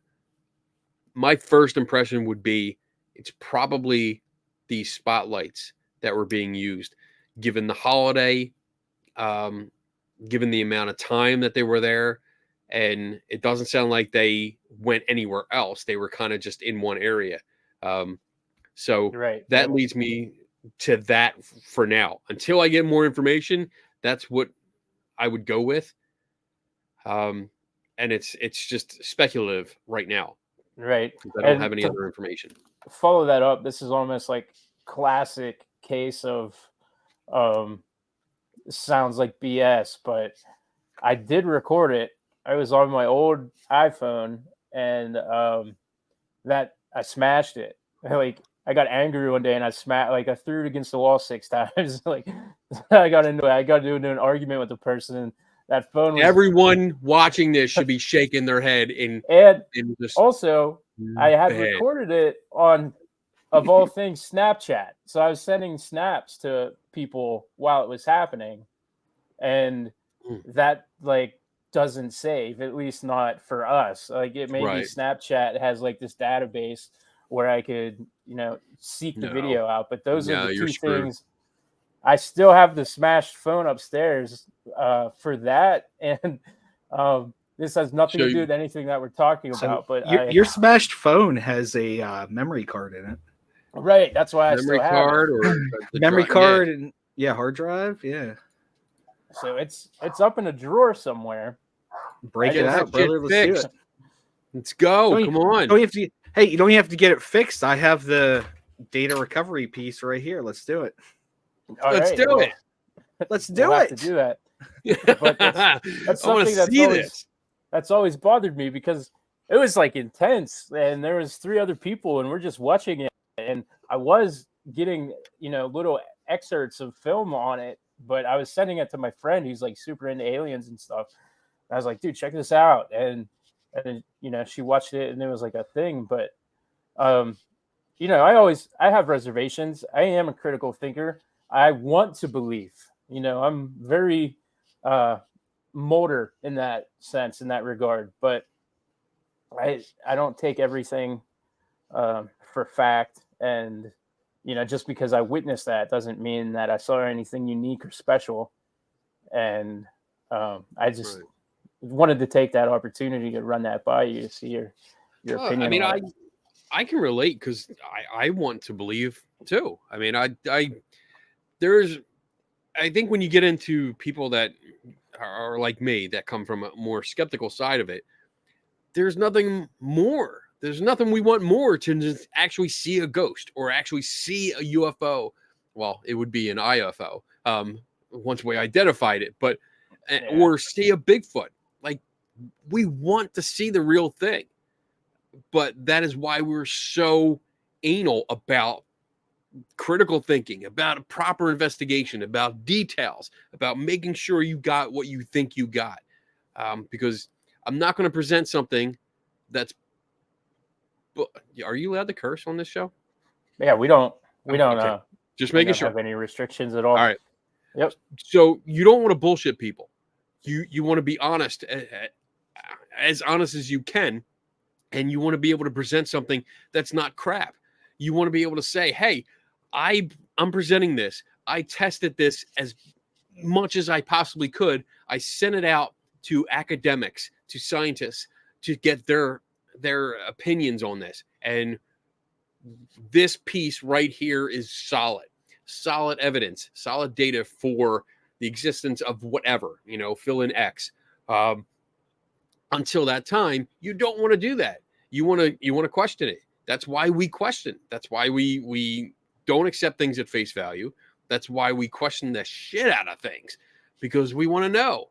my first impression would be it's probably these spotlights that were being used, given the holiday, given the amount of time that they were there. And it doesn't sound like they went anywhere else. They were kind of just in one area. So Right. that leads me to that for now. Until I get more information, that's what I would go with. And it's just speculative right now. Right. I don't have any other information. Follow that up. This is almost like classic case of sounds like BS, but I did record it. I was on my old iPhone, and that I smashed it. Like I got angry one day, and I threw it against the wall 6 times. Like I got into an argument with the person, and that phone was... Everyone watching this should be shaking their head and just also I had recorded it on, of all things, Snapchat. So I was sending snaps to people while it was happening, and that doesn't save, at least not for us. Like it maybe Right. Snapchat has like this database where I could, seek the video out. But those are the two things. I still have the smashed phone upstairs for that, and this has nothing to do with anything that we're talking about. But your smashed phone has a memory card in it. Right, that's why memory I still card have it. or memory card and hard drive. Yeah. So it's up in a drawer somewhere. Break it out, brother. Let's do it. Let's go. Come on. You don't have to get it fixed. I have the data recovery piece right here. Let's do it. Let's do it. Let's do we'll it. have to do that. But that's something that's always bothered me, because it was intense, and there was 3 other people, and we're just watching it, and I was getting little excerpts of film on it, but I was sending it to my friend who's super into aliens and stuff. And I was like, dude, check this out, and then she watched it, and it was a thing. But I have reservations. I am a critical thinker. I want to believe. I'm very Mulder in that sense, in that regard. But I don't take everything for fact. And just because I witnessed that doesn't mean that I saw anything unique or special. And I just wanted to take that opportunity to run that by you to see your opinion. I mean, I can relate, because I want to believe too. I mean, I think when you get into people that are like me, that come from a more skeptical side of it, there's nothing more. There's nothing we want more to just actually see a ghost or actually see a UFO. Well, it would be an IFO once we identified it, but or see a Bigfoot. We want to see the real thing. But that is why we're so anal about critical thinking, about a proper investigation, about details, about making sure you got what you think you got. Because I'm not going to present something that's... Are you allowed to curse on this show? Yeah, we don't. Okay. Just making sure. Have any restrictions at all? All right. Yep. So you don't want to bullshit people. You want to be honest, as honest as you can, and you want to be able to present something that's not crap. You want to be able to say, hey, I'm presenting this. I tested this as much as I possibly could. I sent it out to academics, to scientists, to get their opinions on this. And this piece right here is solid evidence, solid data for the existence of whatever, fill in X. Until that time, you don't want to do that. You want to question it. That's why we question. That's why we don't accept things at face value. That's why we question the shit out of things, because we want to know.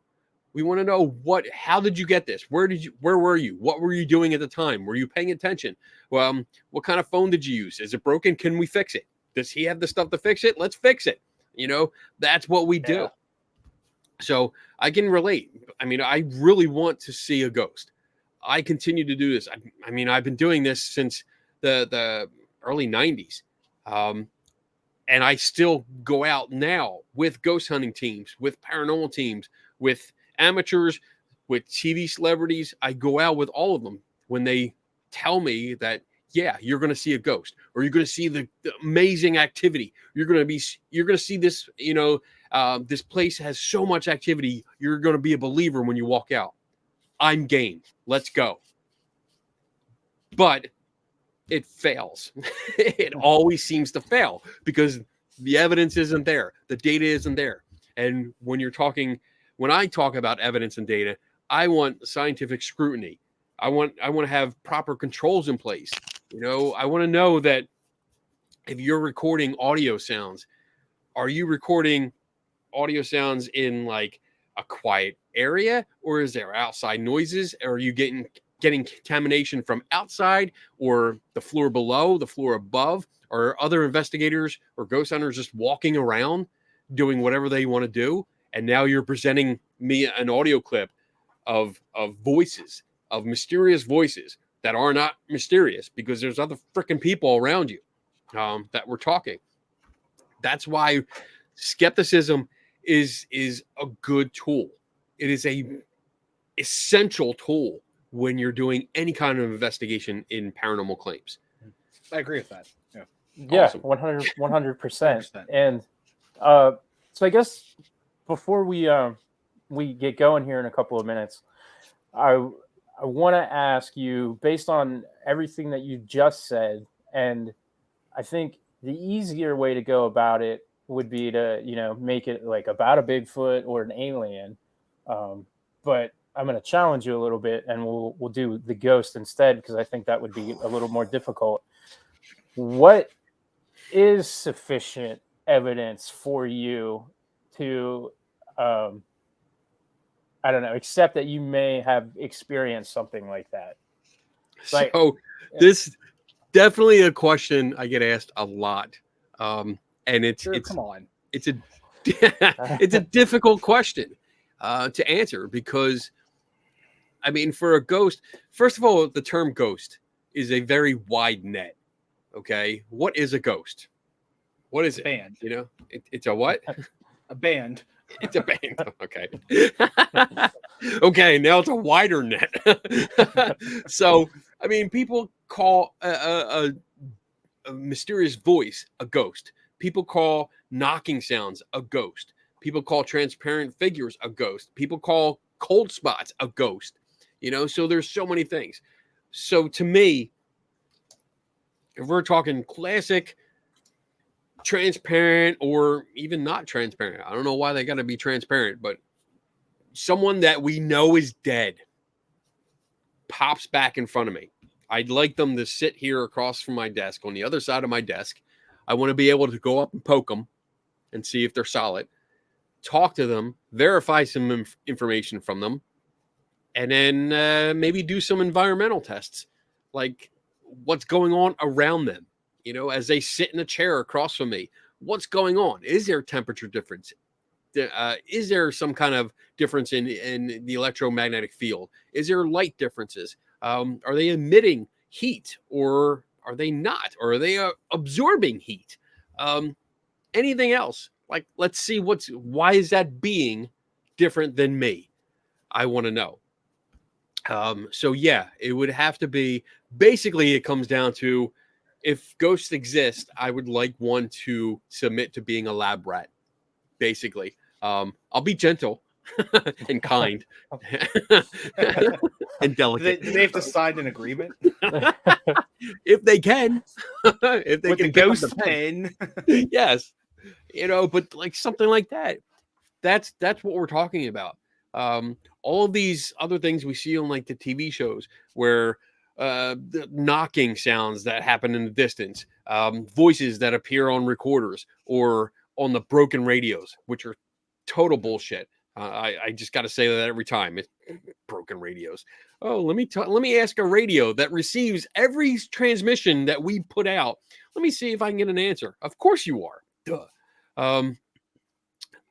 We want to know how did you get this? Where were you? What were you doing at the time? Were you paying attention? Well, what kind of phone did you use? Is it broken? Can we fix it? Does he have the stuff to fix it? Let's fix it. That's what we do. Yeah. So I can relate. I mean, I really want to see a ghost. I continue to do this. I mean, I've been doing this since the early 90s. And I still go out now with ghost hunting teams, with paranormal teams, with amateurs, with TV celebrities. I go out with all of them when they tell me that, yeah, you're going to see a ghost, or you're going to see the amazing activity. You're going to see this, this place has so much activity. You're going to be a believer when you walk out. I'm game. Let's go. But it fails. It always seems to fail because the evidence isn't there. The data isn't there. And when I talk about evidence and data, I want scientific scrutiny. I want to have proper controls in place. I want to know that if you're recording audio sounds, are you recording audio sounds in like a quiet area, or is there outside noises? Or are you getting contamination from outside, or the floor below, the floor above? Or other investigators or ghost hunters just walking around doing whatever they want to do? And now you're presenting me an audio clip of voices, of mysterious voices that are not mysterious because there's other freaking people around you that we're talking. That's why skepticism is a good tool. It is a essential tool when you're doing any kind of investigation in paranormal claims. I agree with that. Yeah, Awesome. 100%. And so I guess before we get going here in a couple of minutes, I want to ask you, based on everything that you just said, and I think the easier way to go about it would be to, make it like about a Bigfoot or an alien. But I'm going to challenge you a little bit, and we'll do the ghost instead, because I think that would be a little more difficult. What is sufficient evidence for you to, I don't know, accept that you may have experienced something like that? Like, so this definitely a question I get asked a lot. And Come on. it's a difficult question to answer, because I mean, for a ghost, first of all, the term ghost is a very wide net. Okay. What is a ghost? What is it? Band. It's a what? A band. It's a band. Okay. Okay. Now it's a wider net. So, I mean, people call a mysterious voice a ghost. People call knocking sounds a ghost. People call transparent figures a ghost. People call cold spots a ghost. So there's so many things. So to me, if we're talking classic, transparent, or even not transparent, I don't know why they got to be transparent, but someone that we know is dead pops back in front of me. I'd like them to sit here across from my desk, on the other side of my desk. I want to be able to go up and poke them and see if they're solid, talk to them, verify some information from them, and then maybe do some environmental tests, like what's going on around them, as they sit in a chair across from me. What's going on? Is there temperature difference? Is there some kind of difference in the electromagnetic field? Is there light differences? Are they emitting heat, or are they not? Or are they absorbing heat? Anything else? Like, let's see why is that being different than me? I want to know. So yeah, it would have to be, basically it comes down to, if ghosts exist, I would like one to submit to being a lab rat. Basically, I'll be gentle. and kind and delicate. Do they have to sign an agreement If they can, if they with the can pick up ghost pen? yes, but like something like that. That's what we're talking about. All of these other things we see on like the TV shows where the knocking sounds that happen in the distance, voices that appear on recorders or on the broken radios, which are total bullshit. I just got to say that every time. It's broken radios. Oh, let me ask a radio that receives every transmission that we put out. Let me see if I can get an answer. Of course you are. Duh.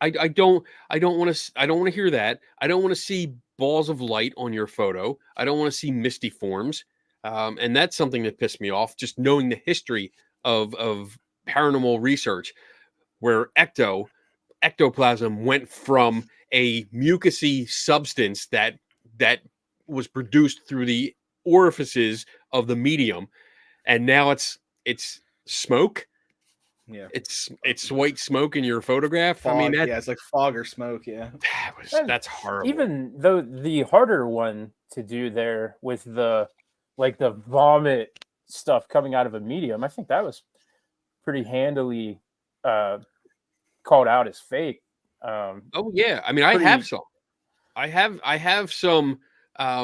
I don't want to hear that. I don't want to see balls of light on your photo. I don't want to see misty forms. And that's something that pissed me off. Just knowing the history of paranormal research, where ectoplasm went from a mucousy substance that was produced through the orifices of the medium, and now it's smoke. Yeah, It's white smoke in your photograph. fog, I mean, yeah, it's like fog or smoke. Yeah, that's horrible. Even though the harder one to do there with the vomit stuff coming out of a medium, I think that was pretty handily called out as fake. Oh yeah, I mean, I have some. I have some.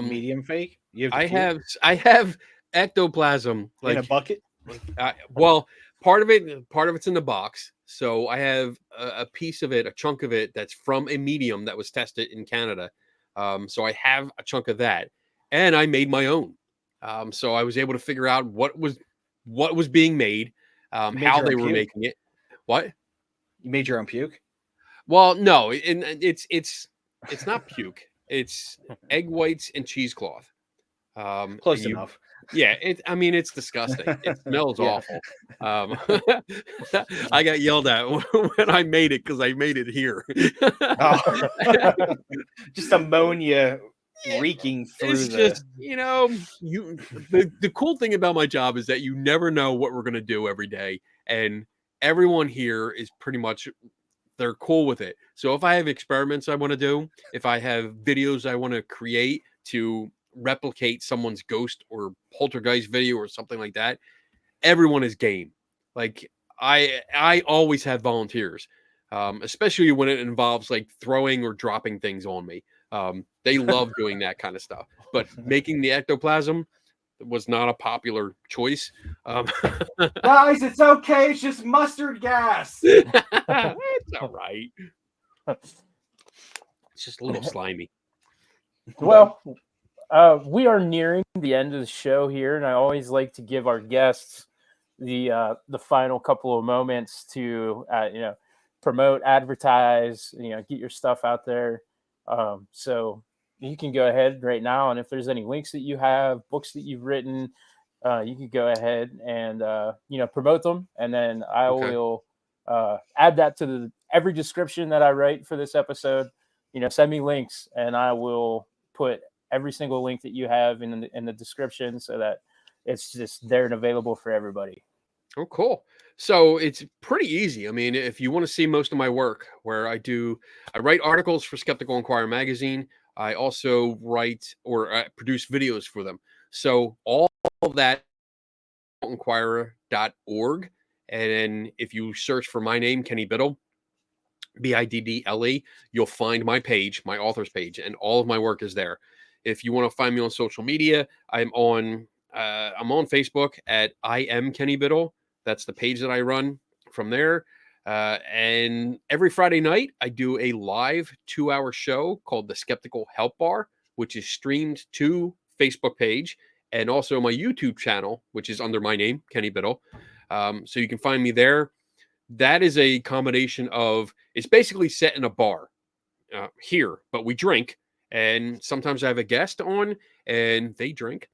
medium fake. You have I have ectoplasm in a like bucket. well, part of it's in the box. So I have a piece of it, a chunk of it that's from a medium that was tested in Canada. So I have a chunk of that, and I made my own. So I was able to figure out what was being made, how they were making it. What? You made your own puke? Well, no, and it's not puke. It's egg whites and cheesecloth. Close enough. Yeah, I mean, it's disgusting. It smells awful. I got yelled at when I made it because I made it here. Oh. Just ammonia reeking through It's just, the cool thing about my job is that you never know what we're going to do every day. And everyone here is pretty much, they're cool with it. So if I have experiments I want to do, if I have videos I want to create to replicate someone's ghost or poltergeist video or something like that, everyone is game. Like I always have volunteers, especially when it involves like throwing or dropping things on me. They love doing that kind of stuff. But making the ectoplasm was not a popular choice. Guys, it's okay. It's just mustard gas. It's all right. It's just a little slimy. Well, we are nearing the end of the show here, and I always like to give our guests the final couple of moments to promote, advertise, get your stuff out there. So you can go ahead right now, and if there's any links that you have, books that you've written, you can go ahead and promote them, and then I will add that to every description that I write for this episode. Send me links, and I will put every single link that you have in the description so that it's just there and available for everybody. Oh, cool. So it's pretty easy. I mean, if you want to see most of my work, where I write articles for Skeptical Inquirer magazine. I also write or produce videos for them. So all of that, inquirer.org. And if you search for my name, Kenny Biddle, Biddle, you'll find my page, my author's page, and all of my work is there. If you want to find me on social media, I'm on Facebook at I am Kenny Biddle. That's the page that I run from there. And every Friday night, I do a live 2-hour show called the Skeptical Help Bar, which is streamed to Facebook page and also my YouTube channel, which is under my name, Kenny Biddle. So you can find me there. That is a combination of, it's basically set in a bar here, but we drink. And sometimes I have a guest on and they drink.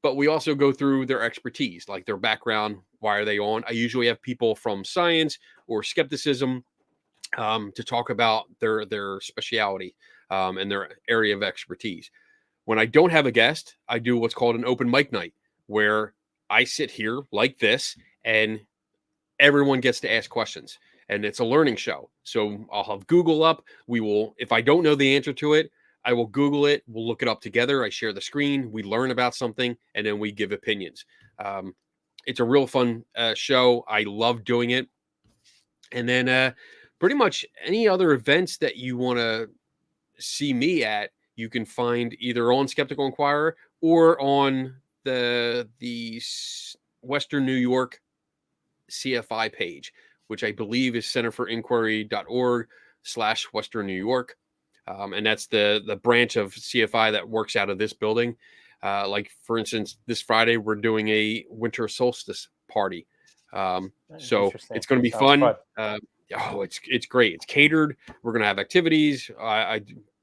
But we also go through their expertise, like their background. Why are they on? I usually have people from science or skepticism to talk about their specialty and their area of expertise. When I don't have a guest, I do what's called an open mic night, where I sit here like this and everyone gets to ask questions. and it's a learning show. So I'll have Google up. We will, if I don't know the answer to it, I will Google it. We'll look it up together. I share the screen. We learn about something, and then we give opinions. It's a real fun show. I love doing it. And then pretty much any other events that you want to see me at, you can find either on Skeptical Inquirer or on the Western New York CFI page, which I believe is centerforinquiry.org/Western New York. And that's the branch of CFI that works out of this building. Like, for instance, this Friday, we're doing a winter solstice party. So it's going to be fun. It's great. It's catered. We're going to have activities.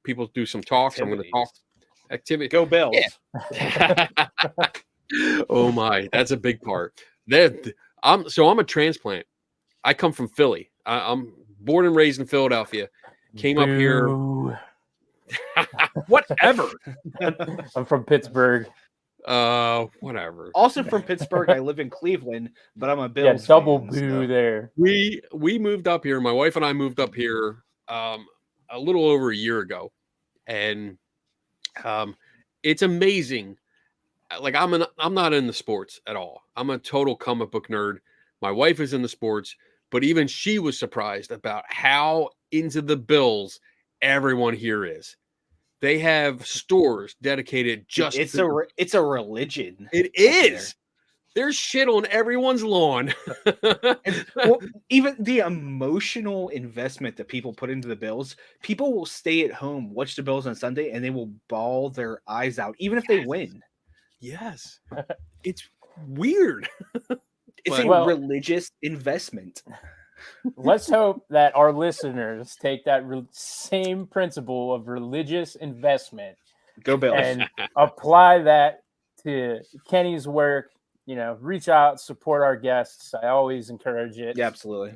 People do some talks. I'm going to talk. Activity. Go Bills. Yeah. Oh my, that's a big part. I'm a transplant. I come from Philly. I'm born and raised in Philadelphia. Came up here. Whatever. I'm from Pittsburgh. Whatever. Also from Pittsburgh. I live in Cleveland, but I'm a Bills double fan, boo so. there. We moved up here. My wife and I moved up here a little over a year ago, and it's amazing. Like, I'm not in the sports at all. I'm a total comic book nerd. My wife is in the sports, but even she was surprised about how into the Bills everyone here is. They have stores dedicated just. It's a religion. It is. There's shit on everyone's lawn. Well, even the emotional investment that people put into the Bills, people will stay at home, watch the Bills on Sunday, and they will bawl their eyes out, even if they win. Yes. It's weird. It's a religious investment. Let's hope that our listeners take that same principle of religious investment. Go Bills. And apply that to Kenny's work. Reach out, support our guests. I always encourage it. Yeah, absolutely.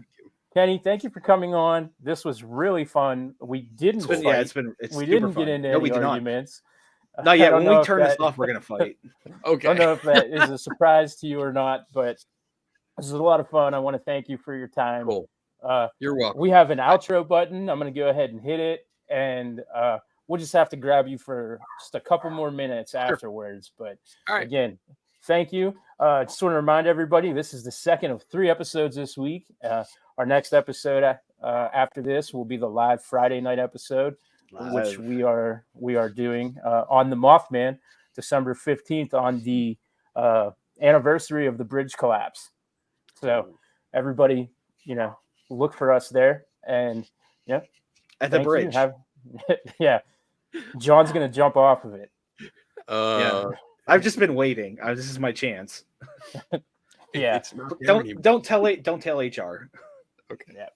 Kenny, thank you for coming on. This was really fun. We didn't fight. Yeah, it's we didn't fun. get into any arguments. Not yet. When we turn this off, we're going to fight. Okay. I don't know if that is a surprise to you or not, but this is a lot of fun. I want to thank you for your time. Cool. You're welcome. We have an outro button. I'm going to go ahead and hit it, and we'll just have to grab you for just a couple more minutes afterwards. But again, thank you. Just want to remind everybody, this is the second of 3 episodes this week. Our next episode after this will be the live Friday night episode, which we are doing on the Mothman, December 15th, on the anniversary of the bridge collapse. So everybody, look for us there, and at the bridge. Yeah, John's gonna jump off of it. Yeah, I've just been waiting. This is my chance. Yeah, it's not don't tell HR. Okay. Yeah.